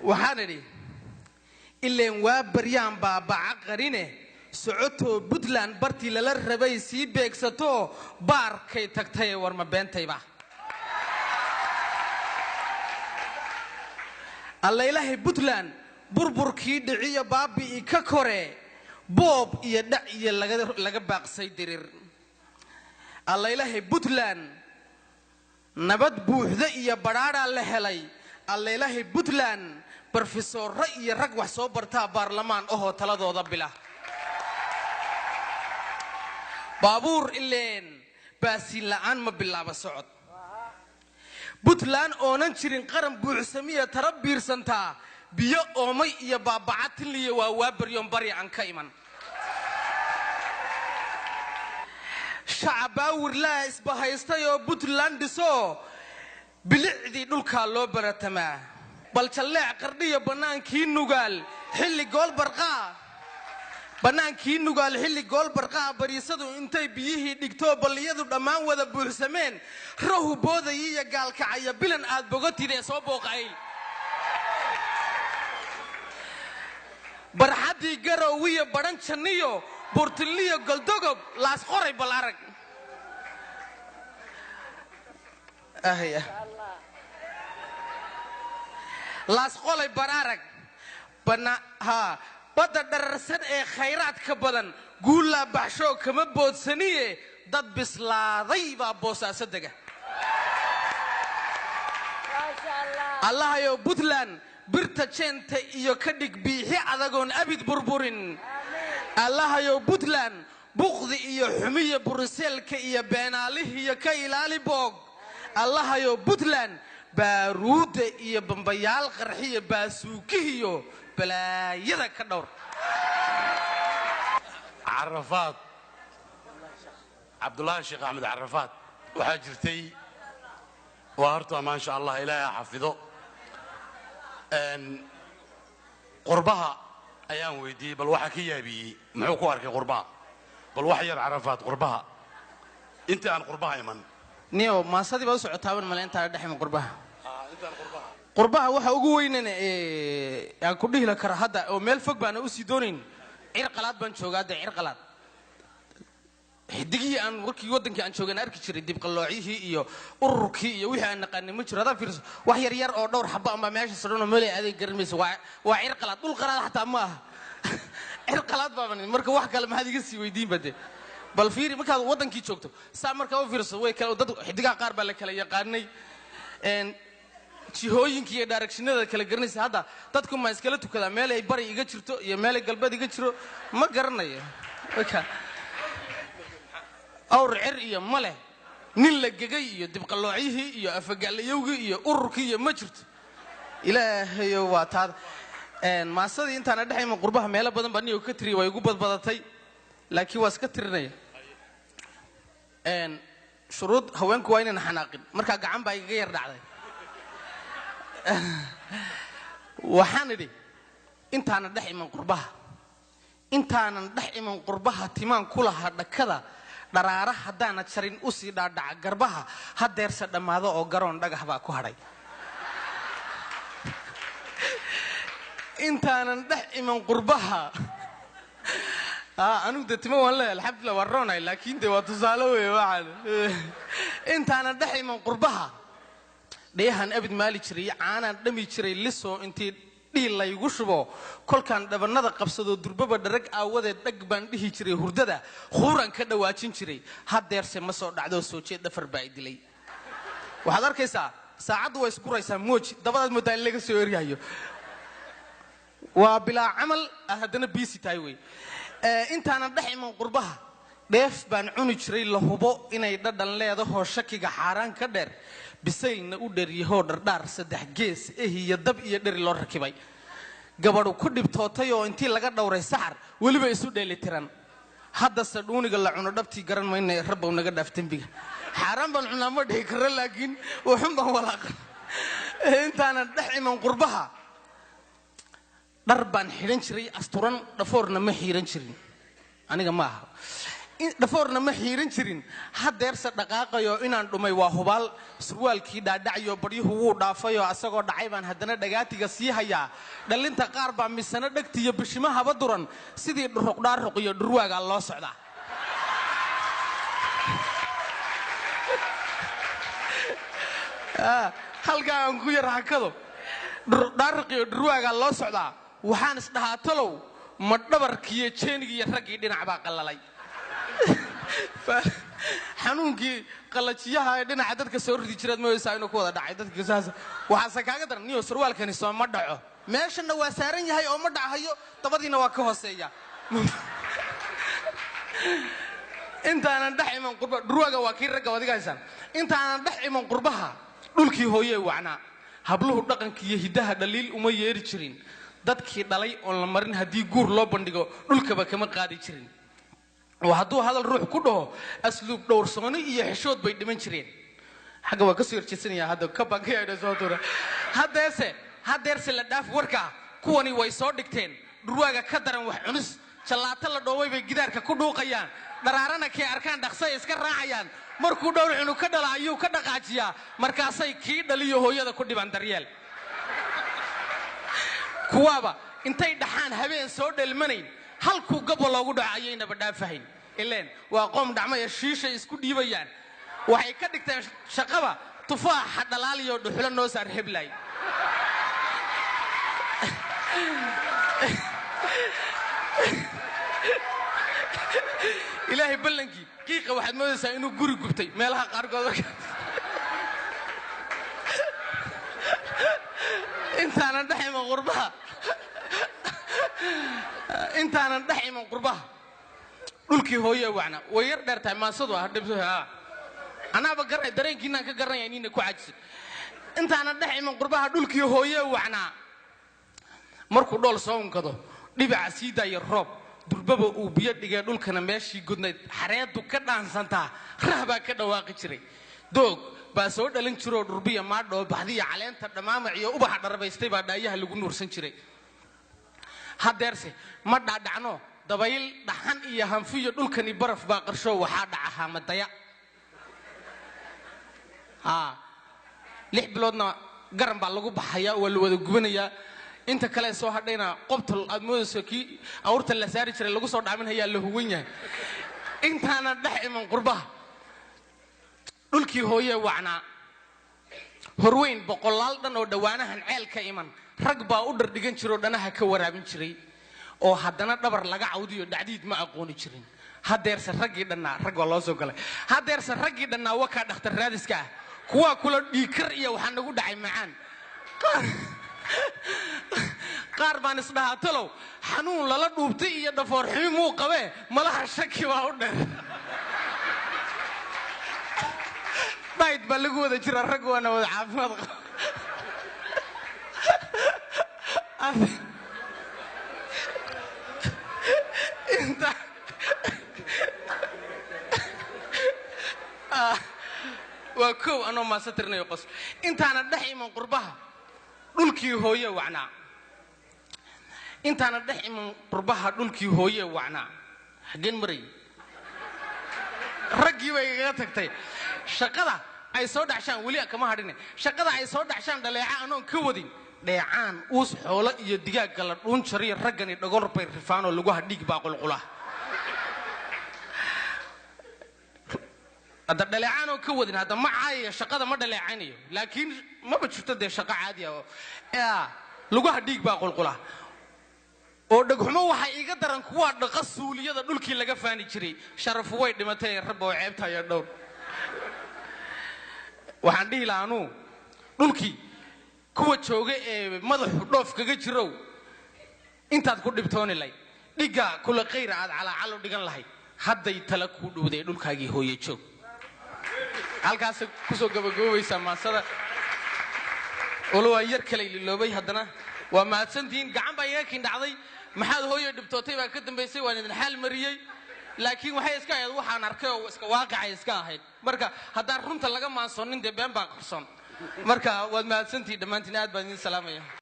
waxaan idhi ileen waa baryaan baabaca qarine socoto Puntland bartii lala rabay sii beegsato baarkay tagtay war ma beentayba alla ilaahay Puntland burburkii dhiciyo baabi ka kore boob iyo dhac iyo laga baaqsay dirir alla ilaahay Puntland nabad buuxda iyo baraara la helay alla ilaahay Puntland professor iyo rag wax soo barta baarlamaan oo taladooda bila baabuur ileen baasi la'aan ma bilaaba socod Puntland oonan jirin qaran buuxsamiya tarabbiirsanta biyo oomay iyo baabacatin liyo waa baryoon bari aan ka iman shacabaa wirlaa isbahaystay oo Puntland dhiso bilicdii dhulka loo baratamaa bal jaleec qardhiyo banaankii nugaal xilli gool barqaa banaankii nugaal xilli gool barqaa bariisadu intay biyihii dhigto baliyadu dhammaan wada buuxsameen rahu booday iyo gaalkacaya bilan aad bogatide soo booqay barxadii garowiyo baran janiyo burtiliyo goldogob laas qoray bal arag laas qolay bararag bana ha bada dararsan ee khayraadka badan guula baxsho kama boodsaniye dad bislaaday baa boosaasadaga Allah ayo Puntland birta jeenta iyo ka dhig biixi adagoon abid burburin Allah ayo Puntland buqdi iyo xumiye Bruselka iyo beenaalihi iyo ka ilaali boog Allah ayo Puntland baaruuda iyo bambayaal qarxiyo baasuukiyo balaayada ka dhowr عرفات عبد الله الشيخ أحمد عرفات وحاجرتي وهرتها ما شاء الله إلهي حفظه أن قربها أيام ويدي بل وحكيها بي محوكو أركي قربها بل وحير عرفات قربها أنت عن قربها يمن نيو ما صدي بس عتابن مال أنت دحين من قربها أنت عن قربها قربها وحوجوين يعني كله لك هذا أو مال فوق بأنا أسيدونين عرقلات بنشوجات عرقلات هديجي أن وركي ودن كأن شوجان أركي شري دب قلاعيه إياه أركي ويها أن قاني مشر هذا فيرس وحير يار أو دور حبة ما ماشي صرنا ملي هذه قرميس وعرقلات طول قرار حتى ما عرقلات بابني مركو واحد كلام هذه قصي ويدين بده بالفير ما كان ودن كي شوكته سامر كاو فيرس هو كلا ودد هديجا قارب لك كلا يقارني إن شيء كي دايركشن هذا كلا قرنيس هذا تدكم ما إسكالته كذا ماله يبري يجترتو يا ماله قلبه يجترو ما قرنا يا أوكي أور عرقية ماله نيل جاي دب قلاعيه يا أفقال يوجي يا أركي يا مجرد إلهي وات هذا إن ما صدق أنت أنا دحين من قربها ماله بدن بني وكتري ويجوب بدتي لكن واسكترني إن شروط هوين كوين نحناقد مركا قعم بايغير دعدي وحاندي أنت أنا دحين من قربها أنت أنا دحين من قربها تمان كلها دكذا daraara hadaan jarin u sii dhaadhac garbaha hadeersa dhamaado oo garoon dhagax baa ku haray intaanan dhex iman qurbaha anu dadtimo walaal alxamdulillah waroonay laakiin de waa tusaale weey waxaan intaanan dhex iman qurbaha dheehan abid maali jiray aanan dhami jiray liso intii dhil la igu shubo kolkan dhabanada qabsado durbaba dharag aawade dhag baan dhihi jiray hurdada quuran ka dhawaajin jiray hadeerse ma soo dhacdo soo jeed dhafar baa idilay waxaad arkaysaa saacadu way isku raysaa mooji dabadaad moodaa in laga soo eryayo waa bilaa amal hadana biisi tahay way intaanan dhex iman qurbaha dheef baan cuni jiray la hubo inay dhadhan leedahay shakiga xaraan ka dheer bisaylna u dheeriyo dhardhaar saddex gees iyo dab iyo dheri loo rakibay gabadhu ku dhibtootay oo intii laga dhawray saxar waliba isu dheelitiran hadda sadhuuniga la cuno dhabtii garan maynay rabbow naga dhaaf dambiga xaraan baan cunaa ma dhihi karo laakiin wuxun baan walaaqan intaana dhex iman qurbaha dhar baan xidhan jiray asturan dhafoorna ma xiiran jirin aniga ma aha dhafoorna ma xiiran jirin hadeerse dhaqaaqayo inaan dhumay waa hubaal surwaalkii dhaadhacayo baryuhu wuu dhaafayoo asagoo dhacay baan haddana dhagaatiga sii hayaa dhalinta qaar baa misana dhegtiyo bishimahaba duran sidii dhuruqdhaaruq iyo dhurwaaga loo socdaa halkaa aan ku yar hakado dhuruqdhaaruq iyo dhurwaaga loo socdaa waxaan isdhahaa talow ma dhabarkiiyo jeenigiiyo raggii dhinac baa qallalay xanuunkii qalajiyaha ee dhinaca dadka soo ridi jireed mooysaa inuu ku wada dhacay dadka saas waxaase kaaga daran niyo surwaalkani soo ma dhaco meeshana waa saaran yahay oo ma dhacayo dabadiina waa ka hooseeya intaanan dhex iman qurba dhurwaaga waa kii ragga wadigaysan intaanan dhex iman qurbaha dhulkii hooyee wacnaa habluhu dhaqanka iyo hiddaha dhaliil uma yeeri jirin dadkii dhalay oon la marin haddii guur loo bandhigo dhulkaba kama qaadi jirin oo hadduu hadal ruux ku dhaho asluub dhowrsooni iyo xishood bay dhiman jireen xagga waa ka soo horjeesanaya hadda kabanka soo tuura hadeerse la dhaaf warkaa kuwani way soo dhigteen dhurwaaga ka daran wax cunis jallaato la dhooway bay gidaarka ku dhuuqayaan dharaarana kee arkaan dhaqsay iska raacayaan markuu dhowr cunug ka dhala ayuu ka dhaqaajiyaa markaasay kii dhaliyo hooyada ku dhibaan daryeel kuwaaba intay dhaxaan habeen soo dhelmanayn halkuu gabwa loogu dhaco ayaynaba dhaafahayn ileen waa qoom dhacmaya shiishay isku dhiibayaan waxay ka dhigteen shaqaba tufaaxa dhalaaliyo dhuxulo noo saar heblay ilaahay ballankii qiiqa waxaad moodaysaa inuu guri gubtay meelaha qaarkood intaanan dhex iman qurbaha dhulkii hooye wacna way yar dheer tahay maasadu ah dhibso anaaba garay dareenkiinaan ka garanaya inina ku cajisan intaanan dhex iman qurbaha dhulkii hooye wacnaa markuu dhool soo unkado dhibaca sii daaya roob durbaba uu biyo dhigay dhulkana meeshii gudnayd xareedu ka dhaansantaa rah baa ka dhawaaqi jiray doog baa soo dhalin jiroo dhurbiya maadhoo baxdiya caleenta dhammaamac iyo ubaxa dharabaystay baa dhaayaha lagu nuursan jiray hadeerse ma dhaadhacno dabayl dhaxan iyo hanfiyo dhulkani baraf baa qarsho waxaa dhaca haamadaya 6 biloodna garan baa lagu baxayaa waa la wada gubanayaa inta kale soo hadhayna qobtol aad moodayso kii awrta la saari jiray lagu soo dhaaminayaa la huwan yahay intaana dhex iman qurbaha dhulkii hooye wacnaa horweyn boqolaal dhan oo dhawaanahan ceel ka iman rag baa u dhardhigan jiroo dhanaha ka waraabin jiray oo haddana dhabar laga cawdiyo dhacdiid ma aqooni jirin hadeerse raggii dhannaa rag waa loo soo galay hadeerse raggii dhannaa wakaa dhakhtar raadiska ah kuwaa kula dhiikar iyo waxaa nagu dhacay macaan qaar baan isdhahaa talow xanuun lala dhuubtay iyo dhafoor xumi muu qabee malaha shaki baa u dheer dhayd baa lagu wada jira rag waana wada caafimaad qaba waa kow anoo maasa tirinayo qos intaana dhex iman qurbaha dhulkii hooye wacnaa intaana dhex iman qurbaha dhulkii hooye wacnaa xaggeen maray raggii bay igaga tagtay shaqada ay soo dhacshaan weli kama hadhine shaqada ay soo dhacshaan dhaleeca anoon ka wadin dheecaan uus xoolo iyo digaagga la dhuun jariyo raggani dhagor bay rifaanoo lagu hadhiig baa qulqula hadda dhaleecaanoo ka wadin hadda ma caayaya shaqada ma dhaleecaynayo laakiin maba jirto dee shaqo caadi ah lagu hadhiig baa qulqula oo dhagxumo waxaa iiga daran kuwaa dhaqa suuliyada dhulkii laga faani jiray sharafu way dhimatay rabba oo ceebta iyo dhowr waxaan dhihi lahaa anuu dhulkii kuwa jooga ee madaxu dhoof kaga jirow intaad ku dhibtooni lahayd dhigga kula khayra aad calaacalo dhigan lahayd hadday tala kuu dhowday dhulkaagii hooye joog halkaas kusoo gabagabowaysaa maasada olo waa yar kale liloobay haddana waa mahadsantihiin gacan baa iga kin dhacday maxaad hooye dhibtootay baa ka dambaysay waan idin xaal mariyey laakiin waxay iska ahayd waxaan arkay oo iska waaqicay iska ahayd marka haddaan runta laga maansonin dee been baa qarsoon marka waad mahadsantihiin dhammaantiin aad baan idin salaamaya